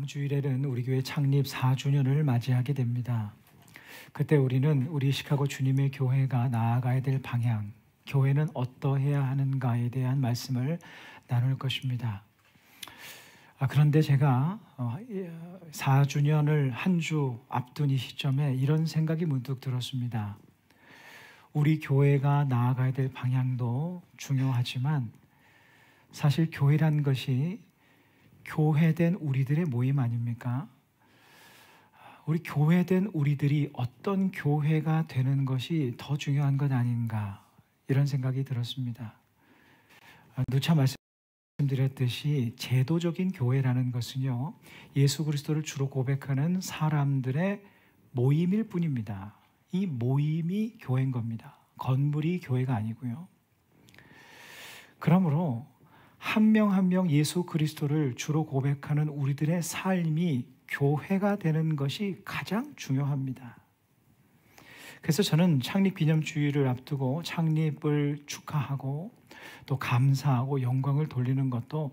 다음 주일에는 우리 교회 창립 4주년을 맞이하게 됩니다. 그때 우리는 우리 시카고 주님의 교회가 나아가야 될 방향, 교회는 어떠해야 하는가에 대한 말씀을 나눌 것입니다. 그런데 제가 4주년을 한 주 앞둔 이 시점에 이런 생각이 문득 들었습니다. 우리 교회가 나아가야 될 방향도 중요하지만 사실 교회란 것이 교회된 우리들의 모임 아닙니까? 우리 교회된 우리들이 어떤 교회가 되는 것이 더 중요한 것 아닌가, 이런 생각이 들었습니다. 누차 말씀드렸듯이 제도적인 교회라는 것은요, 예수 그리스도를 주로 고백하는 사람들의 모임일 뿐입니다. 이 모임이 교회인 겁니다. 건물이 교회가 아니고요. 그러므로 한 명 한 명 예수 그리스도를 주로 고백하는 우리들의 삶이 교회가 되는 것이 가장 중요합니다. 그래서 저는 창립 기념주일을 앞두고 창립을 축하하고 또 감사하고 영광을 돌리는 것도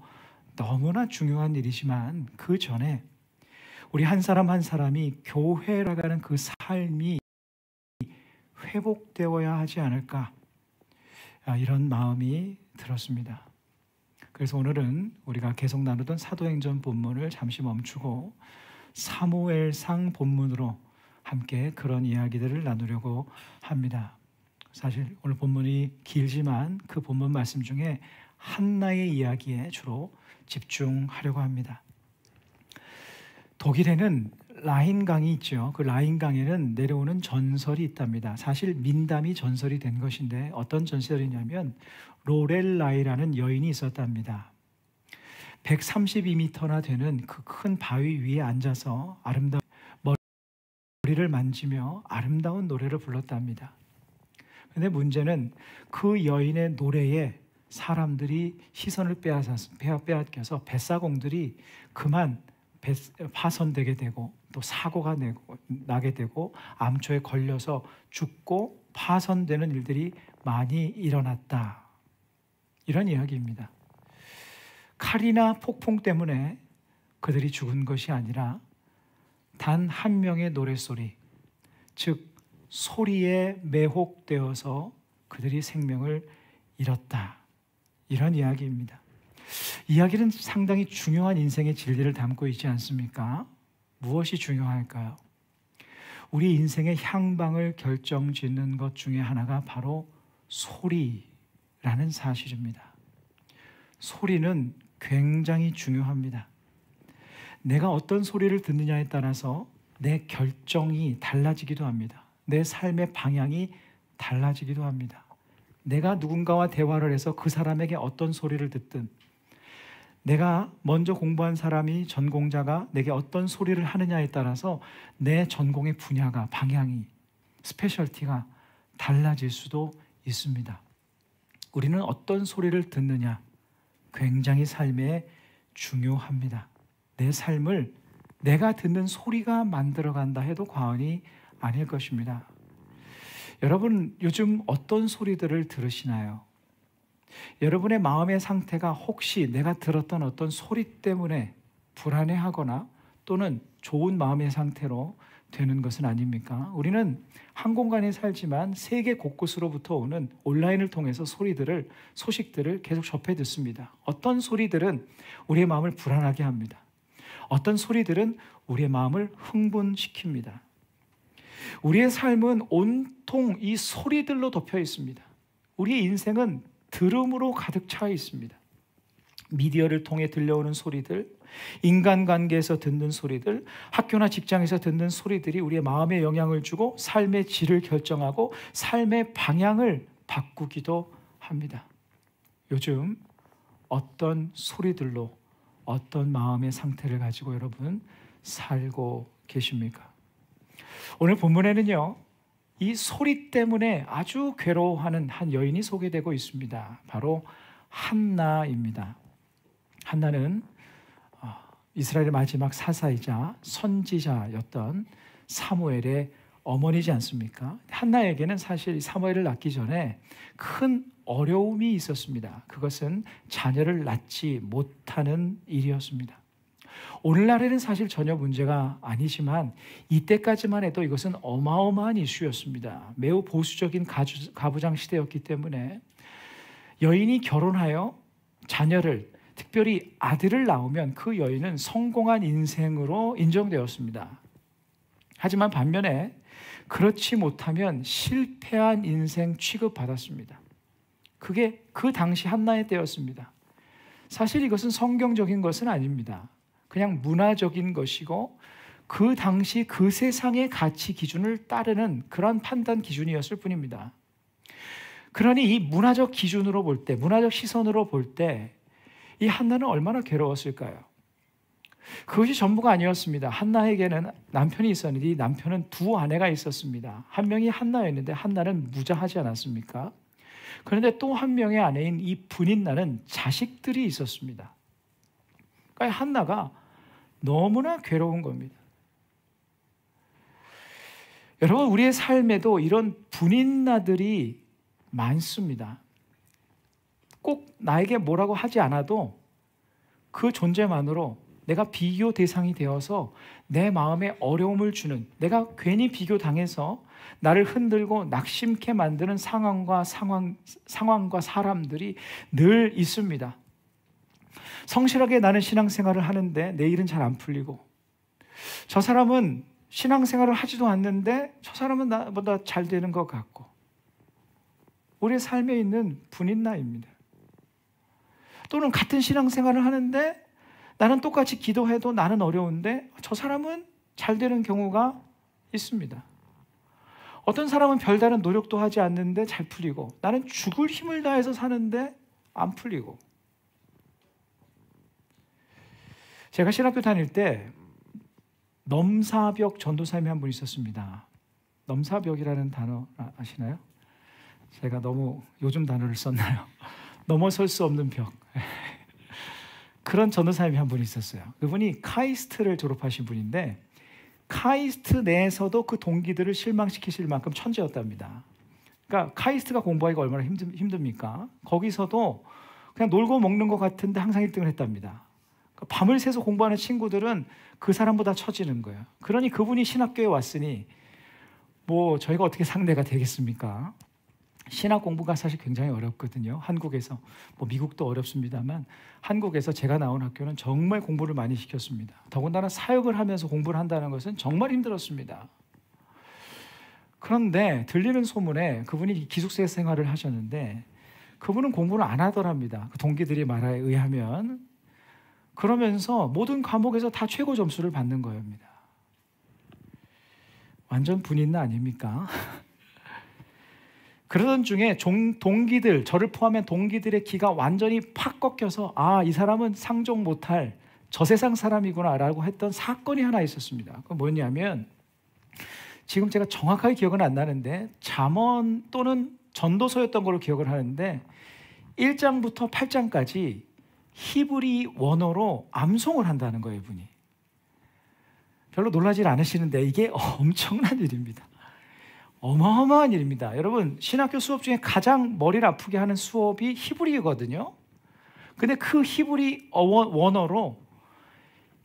너무나 중요한 일이지만 그 전에 우리 한 사람 한 사람이 교회라고 하는 그 삶이 회복되어야 하지 않을까, 이런 마음이 들었습니다. 그래서 오늘은 우리가 계속 나누던 사도행전 본문을 잠시 멈추고 사무엘상 본문으로 함께 그런 이야기들을 나누려고 합니다. 사실 오늘 본문이 길지만 그 본문 말씀 중에 한나의 이야기에 주로 집중하려고 합니다. 독일에는 라인강이 있죠. 그 라인강에는 내려오는 전설이 있답니다. 사실 민담이 전설이 된 것인데 어떤 전설이냐면 로렐라이라는 여인이 있었답니다. 132m나 되는 그 큰 바위 위에 앉아서 아름다운 머리를 만지며 아름다운 노래를 불렀답니다. 그런데 문제는 그 여인의 노래에 사람들이 시선을 빼앗겨서 뱃사공들이 그만 파손되게 되고 또 사고가 나게 되고 암초에 걸려서 죽고 파손되는 일들이 많이 일어났다, 이런 이야기입니다. 칼이나 폭풍 때문에 그들이 죽은 것이 아니라 단 한 명의 노랫소리, 즉 소리에 매혹되어서 그들이 생명을 잃었다, 이런 이야기입니다. 이야기는 상당히 중요한 인생의 진리를 담고 있지 않습니까? 무엇이 중요할까요? 우리 인생의 향방을 결정짓는 것 중에 하나가 바로 소리라는 사실입니다. 소리는 굉장히 중요합니다. 내가 어떤 소리를 듣느냐에 따라서 내 결정이 달라지기도 합니다. 내 삶의 방향이 달라지기도 합니다. 내가 누군가와 대화를 해서 그 사람에게 어떤 소리를 듣든, 내가 먼저 공부한 사람이 전공자가 내게 어떤 소리를 하느냐에 따라서 내 전공의 분야가, 방향이, 스페셜티가 달라질 수도 있습니다. 우리는 어떤 소리를 듣느냐, 굉장히 삶에 중요합니다. 내 삶을 내가 듣는 소리가 만들어간다 해도 과언이 아닐 것입니다. 여러분, 요즘 어떤 소리들을 들으시나요? 여러분의 마음의 상태가 혹시 내가 들었던 어떤 소리 때문에 불안해하거나 또는 좋은 마음의 상태로 되는 것은 아닙니까? 우리는 한 공간에 살지만 세계 곳곳으로부터 오는 온라인을 통해서 소식들을 계속 접해 듣습니다. 어떤 소리들은 우리의 마음을 불안하게 합니다. 어떤 소리들은 우리의 마음을 흥분시킵니다. 우리의 삶은 온통 이 소리들로 덮여 있습니다. 우리의 인생은 들음으로 가득 차 있습니다. 미디어를 통해 들려오는 소리들, 인간관계에서 듣는 소리들, 학교나 직장에서 듣는 소리들이 우리의 마음에 영향을 주고 삶의 질을 결정하고 삶의 방향을 바꾸기도 합니다. 요즘 어떤 소리들로 어떤 마음의 상태를 가지고 여러분 살고 계십니까? 오늘 본문에는요, 이 소리 때문에 아주 괴로워하는 한 여인이 소개되고 있습니다. 바로 한나입니다. 한나는 이스라엘의 마지막 사사이자 선지자였던 사무엘의 어머니지 않습니까? 한나에게는 사실 사무엘을 낳기 전에 큰 어려움이 있었습니다. 그것은 자녀를 낳지 못하는 일이었습니다. 오늘날에는 사실 전혀 문제가 아니지만 이때까지만 해도 이것은 어마어마한 이슈였습니다. 매우 보수적인 가부장 시대였기 때문에 여인이 결혼하여 자녀를, 특별히 아들을 낳으면 그 여인은 성공한 인생으로 인정되었습니다. 하지만 반면에 그렇지 못하면 실패한 인생 취급받았습니다. 그게 그 당시 한나의 때였습니다. 사실 이것은 성경적인 것은 아닙니다. 그냥 문화적인 것이고 그 당시 그 세상의 가치 기준을 따르는 그런 판단 기준이었을 뿐입니다. 그러니 이 문화적 기준으로 볼 때, 문화적 시선으로 볼 때 이 한나는 얼마나 괴로웠을까요? 그것이 전부가 아니었습니다. 한나에게는 남편이 있었는데 이 남편은 두 아내가 있었습니다. 한 명이 한나였는데 한나는 무자하지 않았습니까? 그런데 또 한 명의 아내인 이 분인나는 자식들이 있었습니다. 그러니까 한나가 너무나 괴로운 겁니다. 여러분, 우리의 삶에도 이런 분인나들이 많습니다. 꼭 나에게 뭐라고 하지 않아도 그 존재만으로 내가 비교 대상이 되어서 내 마음에 어려움을 주는, 내가 괜히 비교당해서 나를 흔들고 낙심케 만드는 상황과 사람들이 늘 있습니다. 성실하게 나는 신앙생활을 하는데 내 일은 잘 안 풀리고, 저 사람은 신앙생활을 하지도 않는데 저 사람은 나보다 잘 되는 것 같고, 우리의 삶에 있는 분인나입니다. 또는 같은 신앙생활을 하는데 나는 똑같이 기도해도 나는 어려운데 저 사람은 잘 되는 경우가 있습니다. 어떤 사람은 별다른 노력도 하지 않는데 잘 풀리고, 나는 죽을 힘을 다해서 사는데 안 풀리고. 제가 신학교 다닐 때 넘사벽 전도사님이 한 분 있었습니다. 넘사벽이라는 단어 아시나요? 제가 너무 요즘 단어를 썼나요? 넘어설 수 없는 벽. 그런 전도사님이 한 분 있었어요. 그분이 카이스트를 졸업하신 분인데 카이스트 내에서도 그 동기들을 실망시키실 만큼 천재였답니다. 그러니까 카이스트가 공부하기가 얼마나 힘듭니까? 거기서도 그냥 놀고 먹는 것 같은데 항상 1등을 했답니다. 그러니까 밤을 새서 공부하는 친구들은 그 사람보다 처지는 거예요. 그러니 그분이 신학교에 왔으니 뭐 저희가 어떻게 상대가 되겠습니까? 신학 공부가 사실 굉장히 어렵거든요. 한국에서, 뭐 미국도 어렵습니다만 한국에서 제가 나온 학교는 정말 공부를 많이 시켰습니다. 더군다나 사역을 하면서 공부를 한다는 것은 정말 힘들었습니다. 그런데 들리는 소문에 그분이 기숙사 생활을 하셨는데 그분은 공부를 안 하더랍니다. 그 동기들이 말에 의하면. 그러면서 모든 과목에서 다 최고 점수를 받는 겁니다. 완전 분인나 아닙니까? 그러던 중에 동기들, 저를 포함한 동기들의 기가 완전히 팍 꺾여서 이 사람은 상종 못할 저세상 사람이구나 라고 했던 사건이 하나 있었습니다. 그건 뭐냐면, 지금 제가 정확하게 기억은 안 나는데 잠언 또는 전도서였던 걸로 기억을 하는데 1장부터 8장까지 히브리 원어로 암송을 한다는 거예요, 이분이. 별로 놀라지 않으시는데 이게 엄청난 일입니다. 어마어마한 일입니다. 여러분, 신학교 수업 중에 가장 머리를 아프게 하는 수업이 히브리어거든요. 근데 그 히브리 원어로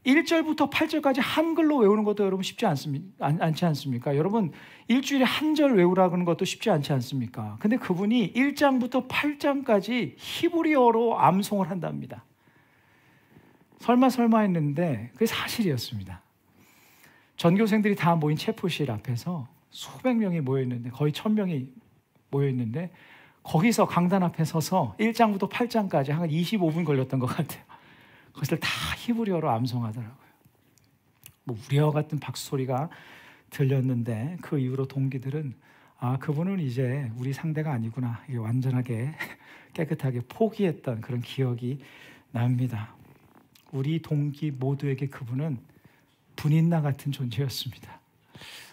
1절부터 8절까지 한글로 외우는 것도 여러분 쉽지 않지 않습니까? 여러분, 일주일에 한 절 외우라는 것도 쉽지 않지 않습니까? 근데 그분이 1장부터 8장까지 히브리어로 암송을 한답니다. 설마 했는데 그게 사실이었습니다. 전교생들이 다 모인 체포실 앞에서 수백 명이 모여있는데, 거의 1000명이 모여있는데 거기서 강단 앞에 서서 1장부터 8장까지 한 25분 걸렸던 것 같아요. 그것을 다 히브리어로 암송하더라고요. 뭐 우리와 같은 박수 소리가 들렸는데 그 이후로 동기들은 그분은 이제 우리 상대가 아니구나, 이게 완전하게 깨끗하게 포기했던 그런 기억이 납니다. 우리 동기 모두에게 그분은 분인나 같은 존재였습니다.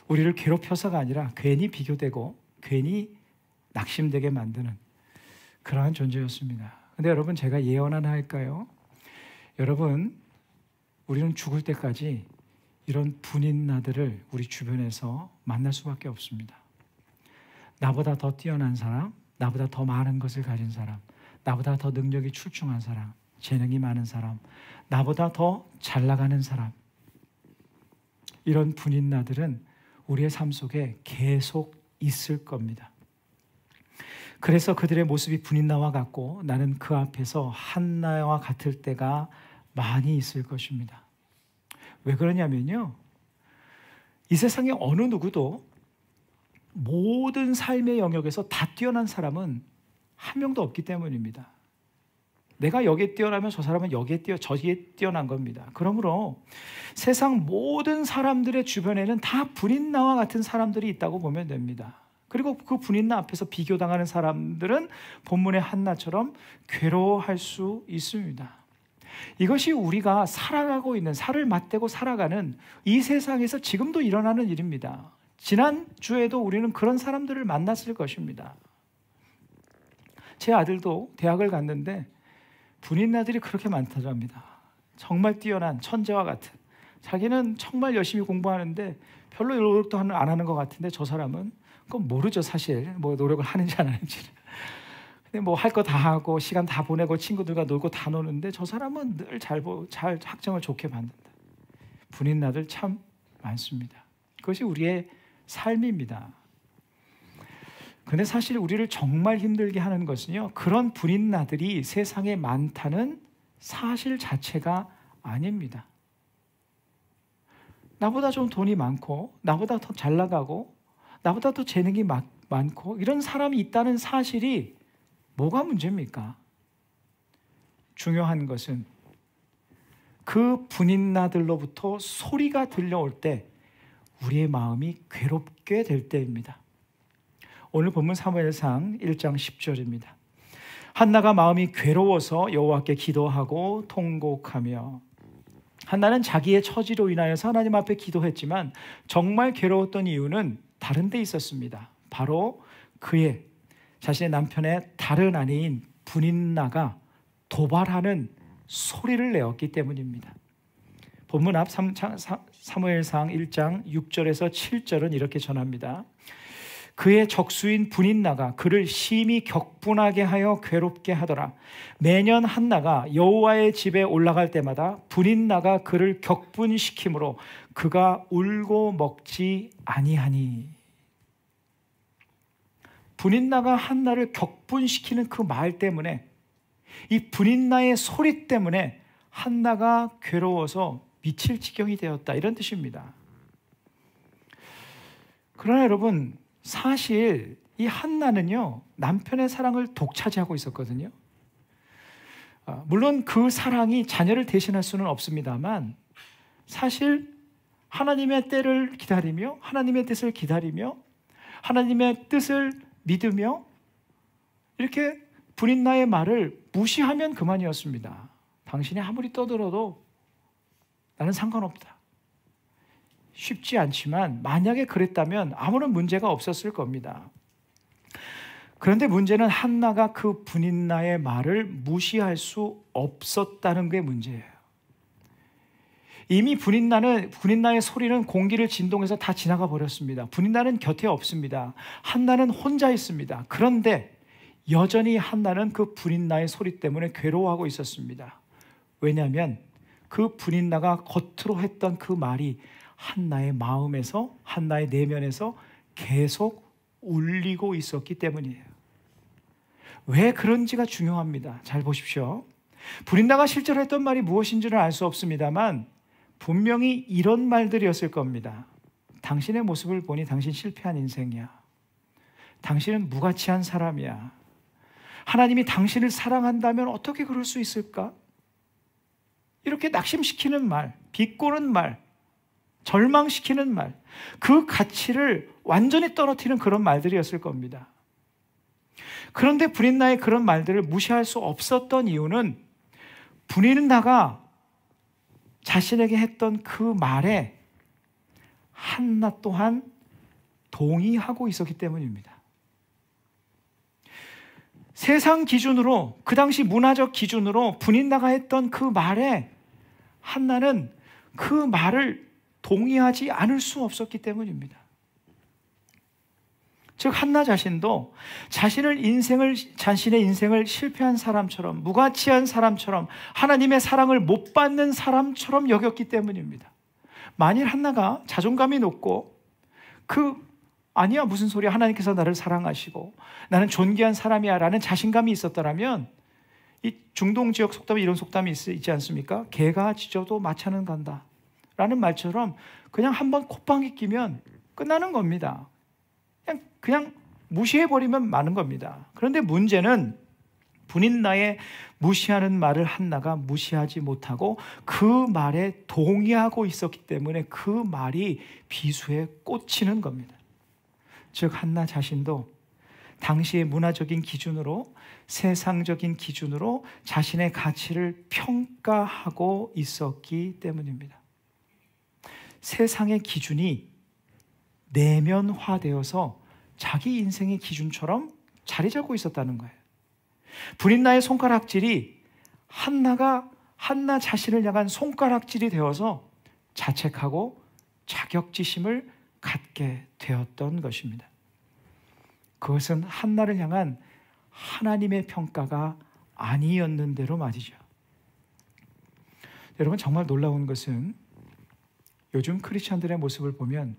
우리를 괴롭혀서가 아니라 괜히 비교되고 괜히 낙심되게 만드는 그러한 존재였습니다. 근데 여러분, 제가 예언 하나 할까요? 여러분, 우리는 죽을 때까지 이런 분인나들을 우리 주변에서 만날 수밖에 없습니다. 나보다 더 뛰어난 사람, 나보다 더 많은 것을 가진 사람, 나보다 더 능력이 출중한 사람, 재능이 많은 사람, 나보다 더 잘 나가는 사람, 이런 분인나들은 우리의 삶 속에 계속 있을 겁니다. 그래서 그들의 모습이 분인나와 같고 나는 그 앞에서 한나와 같을 때가 많이 있을 것입니다. 왜 그러냐면요, 이 세상에 어느 누구도 모든 삶의 영역에서 다 뛰어난 사람은 한 명도 없기 때문입니다. 내가 여기에 뛰어나면 저 사람은 저기에 뛰어난 겁니다. 그러므로 세상 모든 사람들의 주변에는 다 분인나와 같은 사람들이 있다고 보면 됩니다. 그리고 그 분인나 앞에서 비교당하는 사람들은 본문의 한나처럼 괴로워할 수 있습니다. 이것이 우리가 살아가고 있는, 살을 맞대고 살아가는 이 세상에서 지금도 일어나는 일입니다. 지난주에도 우리는 그런 사람들을 만났을 것입니다. 제 아들도 대학을 갔는데 분인나들이 그렇게 많다랍니다. 정말 뛰어난 천재와 같은, 자기는 정말 열심히 공부하는데 별로 노력도 안 하는 것 같은데 저 사람은 그건 모르죠, 사실 뭐 노력을 하는지 안 하는지는. 근데 뭐 할 거 다 하고 시간 다 보내고 친구들과 놀고 다 노는데 저 사람은 늘 잘 학점을 좋게 받는다. 분인나들 참 많습니다. 그것이 우리의 삶입니다. 근데 사실 우리를 정말 힘들게 하는 것은요, 그런 분인나들이 세상에 많다는 사실 자체가 아닙니다. 나보다 좀 돈이 많고 나보다 더 잘 나가고 나보다 더 재능이 많고 이런 사람이 있다는 사실이 뭐가 문제입니까? 중요한 것은 그 분인나들로부터 소리가 들려올 때 우리의 마음이 괴롭게 될 때입니다. 오늘 본문 사무엘상 1장 10절입니다. 한나가 마음이 괴로워서 여호와께 기도하고 통곡하며, 한나는 자기의 처지로 인하여서 하나님 앞에 기도했지만 정말 괴로웠던 이유는 다른 데 있었습니다. 바로 그의 자신의 남편의 다른 아내인 분인나가 도발하는 소리를 내었기 때문입니다. 본문 앞 사무엘상 1장 6절에서 7절은 이렇게 전합니다. 그의 적수인 분인나가 그를 심히 격분하게 하여 괴롭게 하더라. 매년 한나가 여호와의 집에 올라갈 때마다 분인나가 그를 격분시키므로 그가 울고 먹지 아니하니. 분인나가 한나를 격분시키는 그 말 때문에, 이 분인나의 소리 때문에 한나가 괴로워서 미칠 지경이 되었다, 이런 뜻입니다. 그러나 여러분, 사실 이 한나는요, 남편의 사랑을 독차지하고 있었거든요. 물론 그 사랑이 자녀를 대신할 수는 없습니다만, 사실 하나님의 때를 기다리며 하나님의 뜻을 기다리며 하나님의 뜻을 믿으며 이렇게 분인나의 말을 무시하면 그만이었습니다. 당신이 아무리 떠들어도 나는 상관없다. 쉽지 않지만 만약에 그랬다면 아무런 문제가 없었을 겁니다. 그런데 문제는 한나가 그 분인나의 말을 무시할 수 없었다는 게 문제예요. 이미 분인나의 소리는 공기를 진동해서 다 지나가 버렸습니다. 분인나는 곁에 없습니다. 한나는 혼자 있습니다. 그런데 여전히 한나는 그 분인나의 소리 때문에 괴로워하고 있었습니다. 왜냐하면 그 분인나가 겉으로 했던 그 말이 한나의 마음에서, 한나의 내면에서 계속 울리고 있었기 때문이에요. 왜 그런지가 중요합니다. 잘 보십시오. 분인나가 실제로 했던 말이 무엇인지는 알 수 없습니다만 분명히 이런 말들이었을 겁니다. 당신의 모습을 보니 당신 실패한 인생이야. 당신은 무가치한 사람이야. 하나님이 당신을 사랑한다면 어떻게 그럴 수 있을까? 이렇게 낙심시키는 말, 비꼬는 말, 절망시키는 말, 그 가치를 완전히 떨어뜨리는 그런 말들이었을 겁니다. 그런데 분인나의 그런 말들을 무시할 수 없었던 이유는 분인나가 자신에게 했던 그 말에 한나 또한 동의하고 있었기 때문입니다. 세상 기준으로, 그 당시 문화적 기준으로 분인나가 했던 그 말에 한나는 그 말을 동의하지 않을 수 없었기 때문입니다. 즉 한나 자신도 자신의 인생을 실패한 사람처럼, 무가치한 사람처럼, 하나님의 사랑을 못 받는 사람처럼 여겼기 때문입니다. 만일 한나가 자존감이 높고 아니야 무슨 소리야, 하나님께서 나를 사랑하시고 나는 존귀한 사람이야 라는 자신감이 있었더라면, 이 중동 지역 속담에 이런 속담이 있지 않습니까? 개가 짖어도 마차는 간다 라는 말처럼 그냥 한번 콧방귀 끼면 끝나는 겁니다. 그냥 무시해버리면 마는 겁니다. 그런데 문제는 분인나의 무시하는 말을 한나가 무시하지 못하고 그 말에 동의하고 있었기 때문에 그 말이 비수에 꽂히는 겁니다. 즉 한나 자신도 당시의 문화적인 기준으로, 세상적인 기준으로 자신의 가치를 평가하고 있었기 때문입니다. 세상의 기준이 내면화되어서 자기 인생의 기준처럼 자리 잡고 있었다는 거예요. 분인나의 손가락질이 한나 자신을 향한 손가락질이 되어서 자책하고 자격지심을 갖게 되었던 것입니다. 그것은 한나를 향한 하나님의 평가가 아니었는데로 말이죠. 여러분, 정말 놀라운 것은 요즘 크리스찬들의 모습을 보면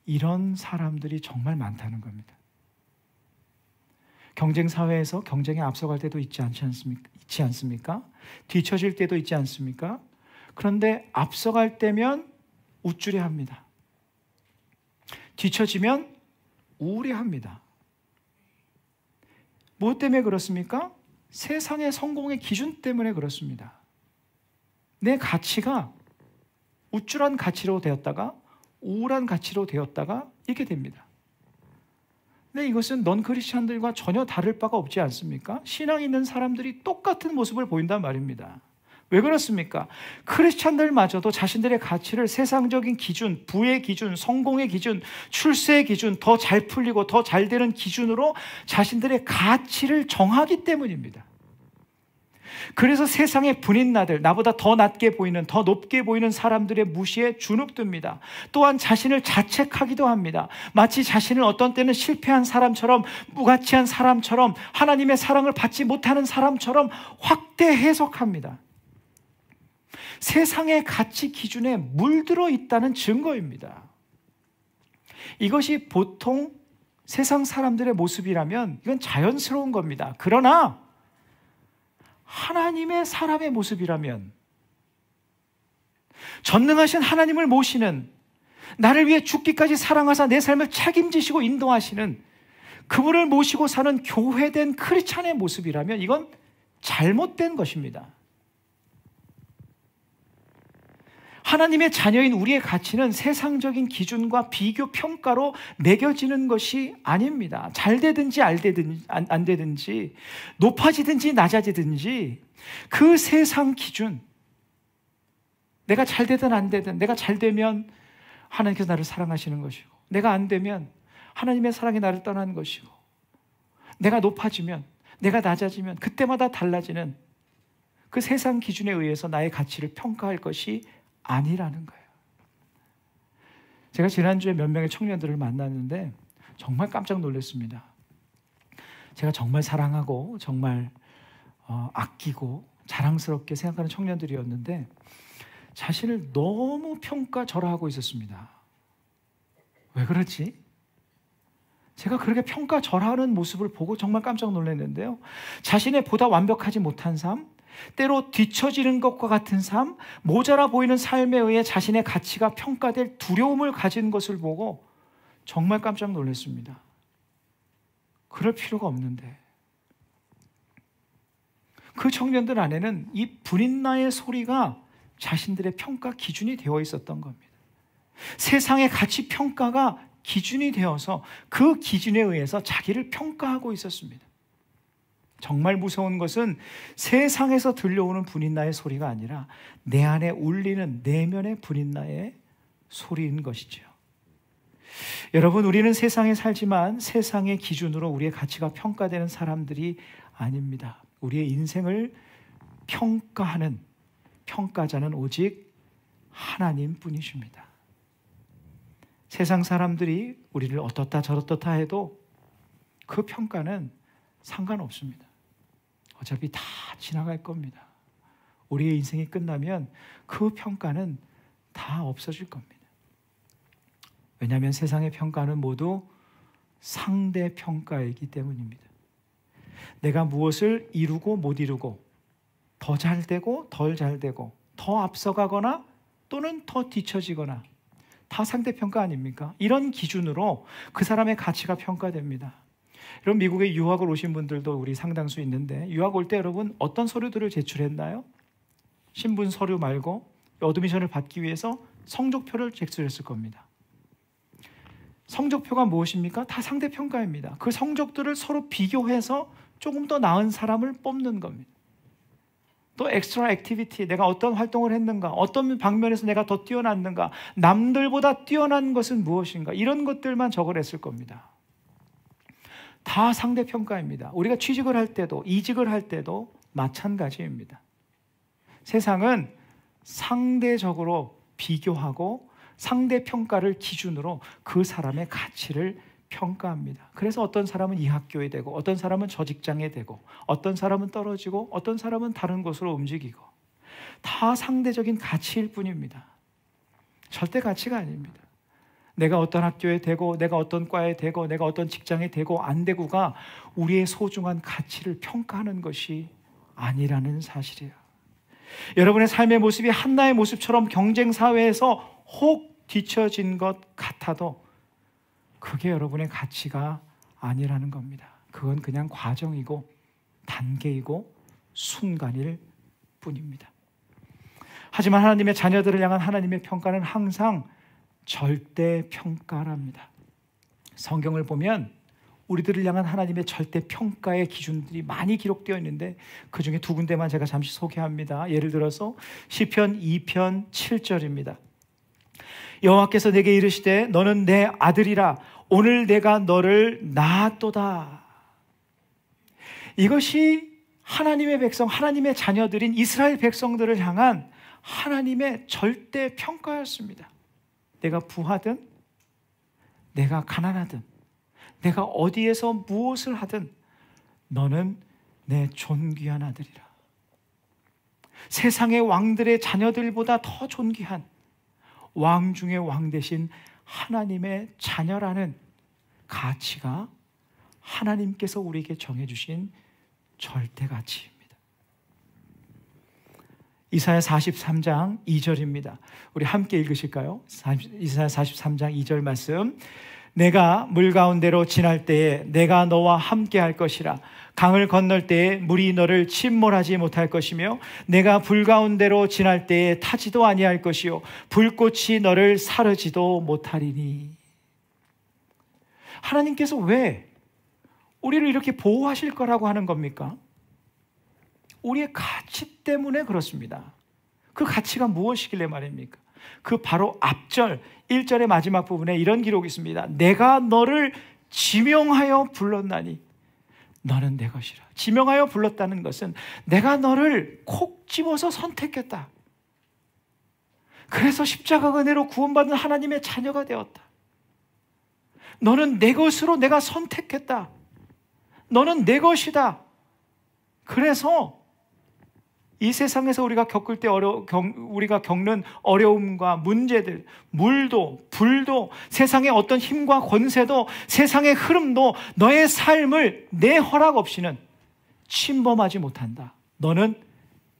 이런 사람들이 정말 많다는 겁니다. 경쟁 사회에서 경쟁에 앞서갈 때도 있지 않습니까? 뒤처질 때도 있지 않습니까? 그런데 앞서갈 때면 우쭐해합니다. 뒤처지면 우울해합니다. 무엇 때문에 그렇습니까? 세상의 성공의 기준 때문에 그렇습니다. 내 가치가 우쭐한 가치로 되었다가 우울한 가치로 되었다가 이렇게 됩니다. 근데 이것은 넌 크리스찬들과 전혀 다를 바가 없지 않습니까? 신앙 있는 사람들이 똑같은 모습을 보인단 말입니다. 왜 그렇습니까? 크리스찬들마저도 자신들의 가치를 세상적인 기준, 부의 기준, 성공의 기준, 출세의 기준, 더 잘 풀리고 더 잘 되는 기준으로 자신들의 가치를 정하기 때문입니다. 그래서 세상의 분인나들, 나보다 더 낮게 보이는, 더 높게 보이는 사람들의 무시에 주눅듭니다. 또한 자신을 자책하기도 합니다. 마치 자신을 어떤 때는 실패한 사람처럼, 무가치한 사람처럼, 하나님의 사랑을 받지 못하는 사람처럼 확대 해석합니다. 세상의 가치 기준에 물들어 있다는 증거입니다. 이것이 보통 세상 사람들의 모습이라면 이건 자연스러운 겁니다. 그러나 하나님의 사람의 모습이라면, 전능하신 하나님을 모시는, 나를 위해 죽기까지 사랑하사 내 삶을 책임지시고 인도하시는 그분을 모시고 사는 교회된 크리스찬의 모습이라면 이건 잘못된 것입니다. 하나님의 자녀인 우리의 가치는 세상적인 기준과 비교 평가로 매겨지는 것이 아닙니다. 잘 되든지 안 되든지, 높아지든지 낮아지든지 그 세상 기준, 내가 잘 되든 안 되든, 내가 잘 되면 하나님께서 나를 사랑하시는 것이고, 내가 안 되면 하나님의 사랑이 나를 떠나는 것이고, 내가 높아지면, 내가 낮아지면 그때마다 달라지는 그 세상 기준에 의해서 나의 가치를 평가할 것이 아니라는 거예요. 제가 지난주에 몇 명의 청년들을 만났는데 정말 깜짝 놀랐습니다. 제가 정말 사랑하고 정말 아끼고 자랑스럽게 생각하는 청년들이었는데 자신을 너무 평가절하하고 있었습니다. 왜 그렇지? 제가 그렇게 평가절하하는 모습을 보고 정말 깜짝 놀랐는데요. 자신의 보다 완벽하지 못한 삶, 때로 뒤처지는 것과 같은 삶, 모자라 보이는 삶에 의해 자신의 가치가 평가될 두려움을 가진 것을 보고 정말 깜짝 놀랐습니다. 그럴 필요가 없는데. 그 청년들 안에는 이 분인나의 소리가 자신들의 평가 기준이 되어 있었던 겁니다. 세상의 가치 평가가 기준이 되어서 그 기준에 의해서 자기를 평가하고 있었습니다. 정말 무서운 것은 세상에서 들려오는 분인나의 소리가 아니라 내 안에 울리는 내면의 분인나의 소리인 것이죠. 여러분, 우리는 세상에 살지만 세상의 기준으로 우리의 가치가 평가되는 사람들이 아닙니다. 우리의 인생을 평가하는 평가자는 오직 하나님뿐이십니다. 세상 사람들이 우리를 어떻다 저렇다 해도 그 평가는 상관없습니다. 어차피 다 지나갈 겁니다. 우리의 인생이 끝나면 그 평가는 다 없어질 겁니다. 왜냐하면 세상의 평가는 모두 상대 평가이기 때문입니다. 내가 무엇을 이루고 못 이루고, 더 잘되고 덜 잘되고, 더 앞서가거나 또는 더 뒤처지거나, 다 상대평가 아닙니까? 이런 기준으로 그 사람의 가치가 평가됩니다. 여러분, 미국에 유학을 오신 분들도 우리 상당수 있는데, 유학 올 때 여러분 어떤 서류들을 제출했나요? 신분 서류 말고 어드미션을 받기 위해서 성적표를 제출했을 겁니다. 성적표가 무엇입니까? 다 상대평가입니다. 그 성적들을 서로 비교해서 조금 더 나은 사람을 뽑는 겁니다. 또 엑스트라 액티비티, 내가 어떤 활동을 했는가, 어떤 방면에서 내가 더 뛰어났는가, 남들보다 뛰어난 것은 무엇인가, 이런 것들만 적어냈을 겁니다. 다 상대평가입니다. 우리가 취직을 할 때도 이직을 할 때도 마찬가지입니다. 세상은 상대적으로 비교하고 상대평가를 기준으로 그 사람의 가치를 평가합니다. 그래서 어떤 사람은 이 학교에 되고, 어떤 사람은 저 직장에 되고, 어떤 사람은 떨어지고, 어떤 사람은 다른 곳으로 움직이고, 다 상대적인 가치일 뿐입니다. 절대 가치가 아닙니다. 내가 어떤 학교에 되고, 내가 어떤 과에 되고, 내가 어떤 직장에 되고 안 되고가 우리의 소중한 가치를 평가하는 것이 아니라는 사실이에요. 여러분의 삶의 모습이 한나의 모습처럼 경쟁 사회에서 혹 뒤처진 것 같아도 그게 여러분의 가치가 아니라는 겁니다. 그건 그냥 과정이고 단계이고 순간일 뿐입니다. 하지만 하나님의 자녀들을 향한 하나님의 평가는 항상 절대 평가랍니다. 성경을 보면 우리들을 향한 하나님의 절대 평가의 기준들이 많이 기록되어 있는데, 그 중에 두 군데만 제가 잠시 소개합니다. 예를 들어서 시편 2편 7절입니다. 여호와께서 내게 이르시되 너는 내 아들이라, 오늘 내가 너를 낳았도다. 이것이 하나님의 백성, 하나님의 자녀들인 이스라엘 백성들을 향한 하나님의 절대 평가였습니다. 내가 부하든 내가 가난하든 내가 어디에서 무엇을 하든 너는 내 존귀한 아들이라. 세상의 왕들의 자녀들보다 더 존귀한 왕 중의 왕 되신 하나님의 자녀라는 가치가 하나님께서 우리에게 정해주신 절대 가치입니다. 이사야 43장 2절입니다. 우리 함께 읽으실까요? 이사야 43장 2절 말씀. 내가 물 가운데로 지날 때에 내가 너와 함께 할 것이라. 강을 건널 때에 물이 너를 침몰하지 못할 것이며, 내가 불 가운데로 지날 때에 타지도 아니할 것이요 불꽃이 너를 사르지도 못하리니. 하나님께서 왜 우리를 이렇게 보호하실 거라고 하는 겁니까? 우리의 가치 때문에 그렇습니다. 그 가치가 무엇이길래 말입니까? 그 바로 앞절 1절의 마지막 부분에 이런 기록이 있습니다. 내가 너를 지명하여 불렀나니 너는 내 것이라. 지명하여 불렀다는 것은 내가 너를 콕 집어서 선택했다. 그래서 십자가 은혜로 구원받은 하나님의 자녀가 되었다. 너는 내 것으로 내가 선택했다. 너는 내 것이다. 그래서 이 세상에서 우리가 겪을 때 우리가 겪는 어려움과 문제들, 물도 불도, 세상의 어떤 힘과 권세도, 세상의 흐름도 너의 삶을 내 허락 없이는 침범하지 못한다. 너는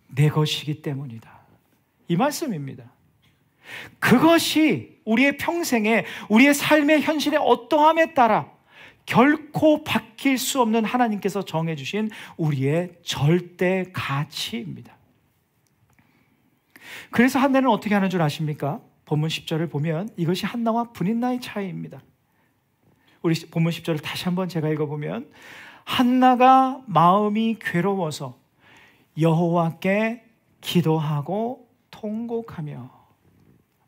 내 것이기 때문이다. 이 말씀입니다. 그것이 우리의 평생에, 우리의 삶의 현실의 어떠함에 따라 결코 바뀔 수 없는 하나님께서 정해주신 우리의 절대 가치입니다. 그래서 한나는 어떻게 하는 줄 아십니까? 본문 10절을 보면 이것이 한나와 브닛나의 차이입니다. 우리 본문 10절을 다시 한번 제가 읽어보면, 한나가 마음이 괴로워서 여호와께 기도하고 통곡하며.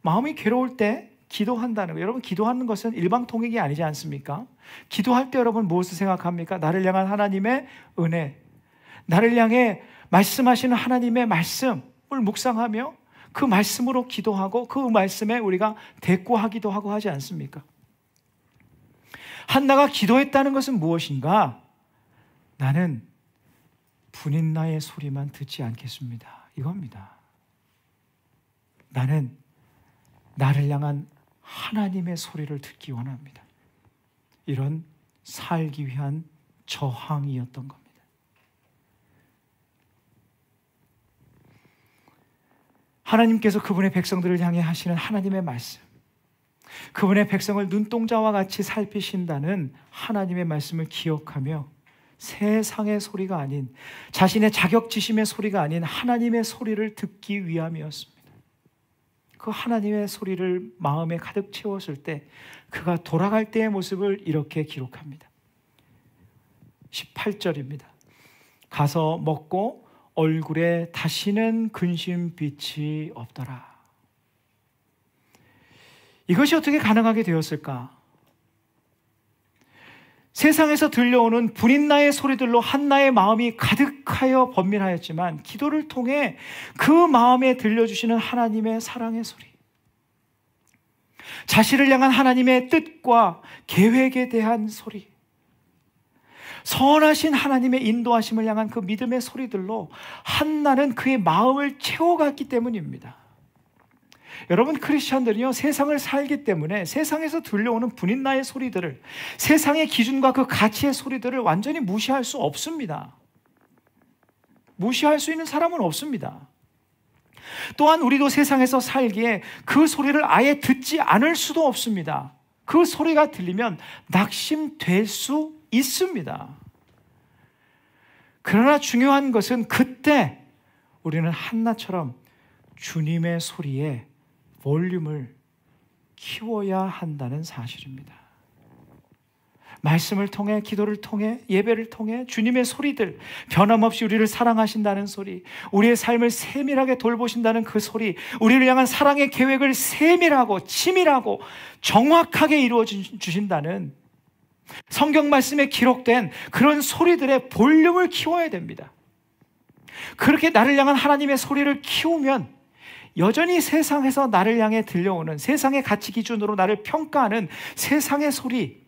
마음이 괴로울 때 기도한다는 거예요. 여러분, 기도하는 것은 일방통행이 아니지 않습니까? 기도할 때 여러분 무엇을 생각합니까? 나를 향한 하나님의 은혜, 나를 향해 말씀하시는 하나님의 말씀을 묵상하며 그 말씀으로 기도하고 그 말씀에 우리가 대꾸하기도 하고 하지 않습니까? 한나가 기도했다는 것은 무엇인가? 나는 분인나의 소리만 듣지 않겠습니다. 이겁니다. 나는 나를 향한 하나님의 소리를 듣기 원합니다. 이런 살기 위한 저항이었던 겁니다. 하나님께서 그분의 백성들을 향해 하시는 하나님의 말씀, 그분의 백성을 눈동자와 같이 살피신다는 하나님의 말씀을 기억하며 세상의 소리가 아닌, 자신의 자격지심의 소리가 아닌 하나님의 소리를 듣기 위함이었습니다. 그 하나님의 소리를 마음에 가득 채웠을 때 그가 돌아갈 때의 모습을 이렇게 기록합니다. 18절입니다. 가서 먹고 얼굴에 다시는 근심빛이 없더라. 이것이 어떻게 가능하게 되었을까? 세상에서 들려오는 불인나의 소리들로 한나의 마음이 가득하여 번민하였지만 기도를 통해 그 마음에 들려주시는 하나님의 사랑의 소리, 자신을 향한 하나님의 뜻과 계획에 대한 소리, 선하신 하나님의 인도하심을 향한 그 믿음의 소리들로 한나는 그의 마음을 채워갔기 때문입니다. 여러분, 크리스천들이요, 세상을 살기 때문에 세상에서 들려오는 분인나의 소리들을, 세상의 기준과 그 가치의 소리들을 완전히 무시할 수 없습니다. 무시할 수 있는 사람은 없습니다. 또한 우리도 세상에서 살기에 그 소리를 아예 듣지 않을 수도 없습니다. 그 소리가 들리면 낙심될 수 있습니다. 그러나 중요한 것은 그때 우리는 한나처럼 주님의 소리에 볼륨을 키워야 한다는 사실입니다. 말씀을 통해, 기도를 통해, 예배를 통해 주님의 소리들, 변함없이 우리를 사랑하신다는 소리, 우리의 삶을 세밀하게 돌보신다는 그 소리, 우리를 향한 사랑의 계획을 세밀하고 치밀하고 정확하게 이루어 주신다는 성경 말씀에 기록된 그런 소리들의 볼륨을 키워야 됩니다. 그렇게 나를 향한 하나님의 소리를 키우면 여전히 세상에서 나를 향해 들려오는, 세상의 가치 기준으로 나를 평가하는 세상의 소리,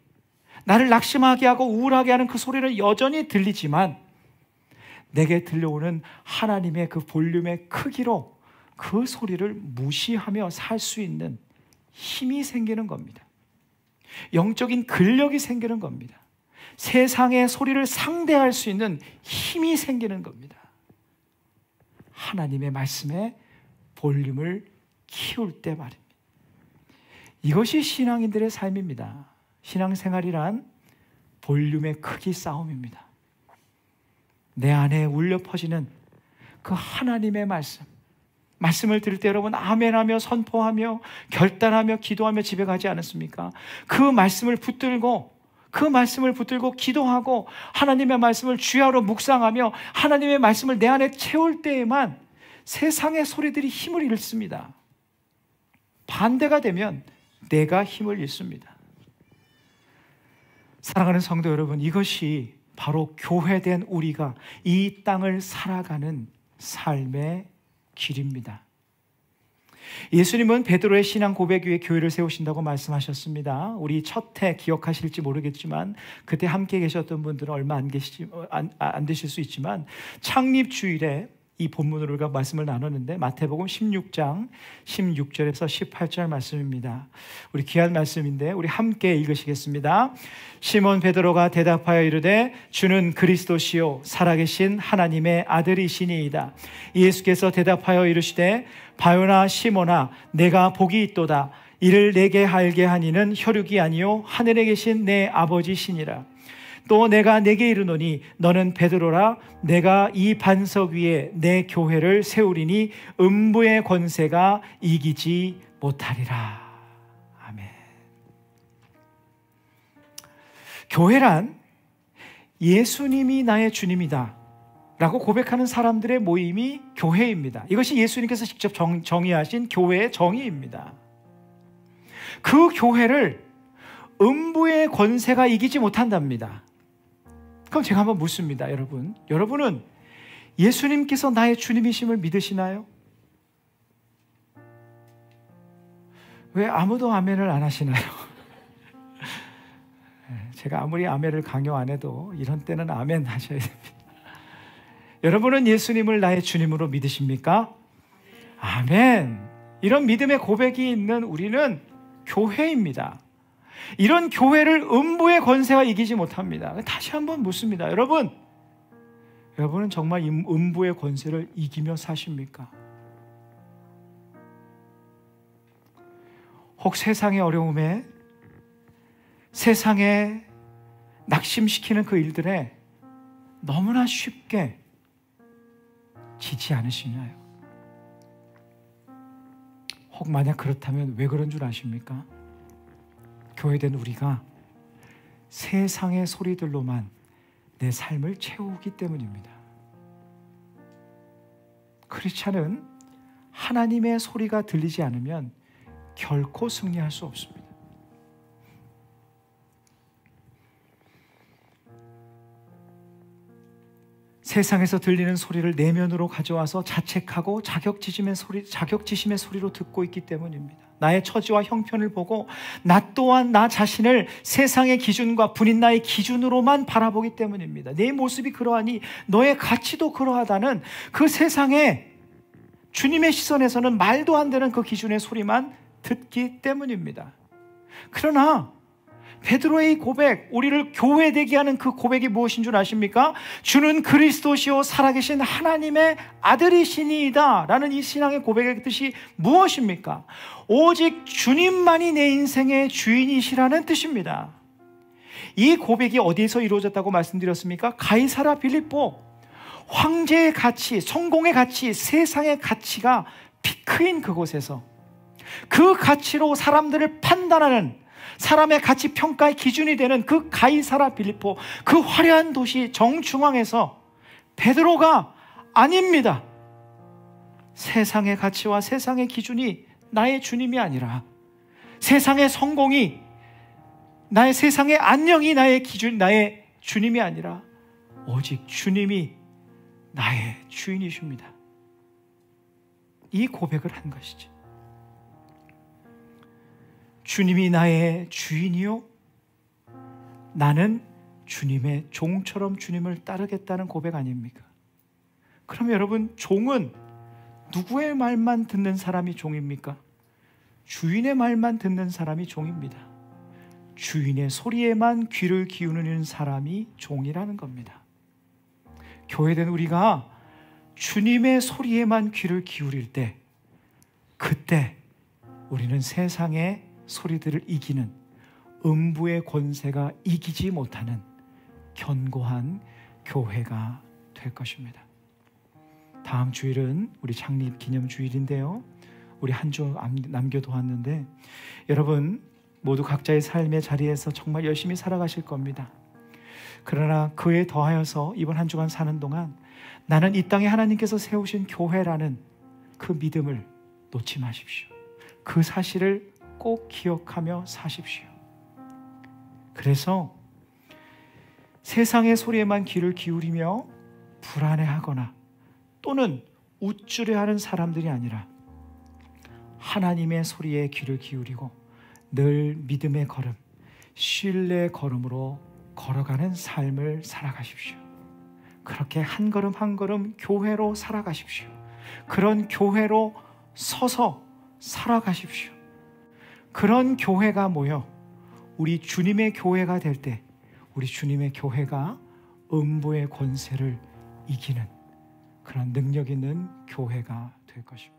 나를 낙심하게 하고 우울하게 하는 그 소리는 여전히 들리지만 내게 들려오는 하나님의 그 볼륨의 크기로 그 소리를 무시하며 살 수 있는 힘이 생기는 겁니다. 영적인 근력이 생기는 겁니다. 세상의 소리를 상대할 수 있는 힘이 생기는 겁니다. 하나님의 말씀에 볼륨을 키울 때 말입니다. 이것이 신앙인들의 삶입니다. 신앙생활이란 볼륨의 크기 싸움입니다. 내 안에 울려 퍼지는 그 하나님의 말씀을 들을 때 여러분 아멘하며 선포하며 결단하며 기도하며 집에 가지 않았습니까? 그 말씀을 붙들고 기도하고 하나님의 말씀을 주야로 묵상하며 하나님의 말씀을 내 안에 채울 때에만 세상의 소리들이 힘을 잃습니다. 반대가 되면 내가 힘을 잃습니다. 사랑하는 성도 여러분, 이것이 바로 교회된 우리가 이 땅을 살아가는 삶의 길입니다. 예수님은 베드로의 신앙 고백 위에 교회를 세우신다고 말씀하셨습니다. 우리 첫 해 기억하실지 모르겠지만 그때 함께 계셨던 분들은 얼마 안 되실 수 있지만 창립 주일에 이 본문으로 우리가 말씀을 나눴는데 마태복음 16장 16절에서 18절 말씀입니다. 우리 귀한 말씀인데 우리 함께 읽으시겠습니다. 시몬 베드로가 대답하여 이르되 주는 그리스도시요 살아계신 하나님의 아들이시니이다. 예수께서 대답하여 이르시되 바요나 시몬아 내가 복이 있도다. 이를 내게 알게 하니는 혈육이 아니요 하늘에 계신 내 아버지시니라. 또 내가 내게 이르노니 너는 베드로라. 내가 이 반석 위에 내 교회를 세우리니 음부의 권세가 이기지 못하리라. 아멘. 교회란 예수님이 나의 주님이다 라고 고백하는 사람들의 모임이 교회입니다. 이것이 예수님께서 직접 정의하신 교회의 정의입니다. 그 교회를 음부의 권세가 이기지 못한답니다. 그럼 제가 한번 묻습니다. 여러분은 예수님께서 나의 주님이심을 믿으시나요? 왜 아무도 아멘을 안 하시나요? 제가 아무리 아멘을 강요 안 해도 이런 때는 아멘 하셔야 됩니다. 여러분은 예수님을 나의 주님으로 믿으십니까? 아멘. 이런 믿음의 고백이 있는 우리는 교회입니다. 이런 교회를 음부의 권세가 이기지 못합니다. 다시 한번 묻습니다. 여러분은 정말 이 음부의 권세를 이기며 사십니까? 혹 세상의 어려움에, 세상에 낙심시키는 그 일들에 너무나 쉽게 지지 않으시나요? 혹 만약 그렇다면 왜 그런 줄 아십니까? 교회된 우리가 세상의 소리들로만 내 삶을 채우기 때문입니다. 크리스찬은 하나님의 소리가 들리지 않으면 결코 승리할 수 없습니다. 세상에서 들리는 소리를 내면으로 가져와서 자책하고 자격지심의 소리로 듣고 있기 때문입니다. 나의 처지와 형편을 보고 나 또한 나 자신을 세상의 기준과 분인 나의 기준으로만 바라보기 때문입니다. 내 모습이 그러하니 너의 가치도 그러하다는 그 세상에 주님의 시선에서는 말도 안 되는 그 기준의 소리만 듣기 때문입니다. 그러나 베드로의 고백, 우리를 교회되게 하는 그 고백이 무엇인 줄 아십니까? 주는 그리스도시요 살아계신 하나님의 아들이시니이다 라는 이 신앙의 고백의 뜻이 무엇입니까? 오직 주님만이 내 인생의 주인이시라는 뜻입니다. 이 고백이 어디에서 이루어졌다고 말씀드렸습니까? 가이사라 빌립보. 황제의 가치, 성공의 가치, 세상의 가치가 피크인 그곳에서 그 가치로 사람들을 판단하는, 사람의 가치 평가의 기준이 되는 그 가이사라 빌립보, 그 화려한 도시 정중앙에서 베드로가 아닙니다. 세상의 가치와 세상의 기준이 나의 주님이 아니라, 세상의 성공이, 나의 세상의 안녕이 나의 기준, 나의 주님이 아니라 오직 주님이 나의 주인이십니다. 이 고백을 한 것이죠. 주님이 나의 주인이요, 나는 주님의 종처럼 주님을 따르겠다는 고백 아닙니까? 그럼 여러분, 종은 누구의 말만 듣는 사람이 종입니까? 주인의 말만 듣는 사람이 종입니다. 주인의 소리에만 귀를 기울이는 사람이 종이라는 겁니다. 교회된 우리가 주님의 소리에만 귀를 기울일 때, 그때 우리는 세상의 소리들을 이기는, 음부의 권세가 이기지 못하는 견고한 교회가 될 것입니다. 다음 주일은 우리 창립 기념 주일인데요, 우리 한 주 남겨두었는데 여러분 모두 각자의 삶의 자리에서 정말 열심히 살아가실 겁니다. 그러나 그에 더하여서 이번 한 주간 사는 동안 나는 이 땅에 하나님께서 세우신 교회라는 그 믿음을 놓지 마십시오. 그 사실을 꼭 기억하며 사십시오. 그래서 세상의 소리에만 귀를 기울이며 불안해하거나 또는 우쭐해하는 사람들이 아니라 하나님의 소리에 귀를 기울이고 늘 믿음의 걸음, 신뢰의 걸음으로 걸어가는 삶을 살아가십시오. 그렇게 한 걸음 한 걸음 교회로 살아가십시오. 그런 교회로 서서 살아가십시오. 그런 교회가 모여 우리 주님의 교회가 될 때 우리 주님의 교회가 음부의 권세를 이기는 그런 능력 있는 교회가 될 것입니다.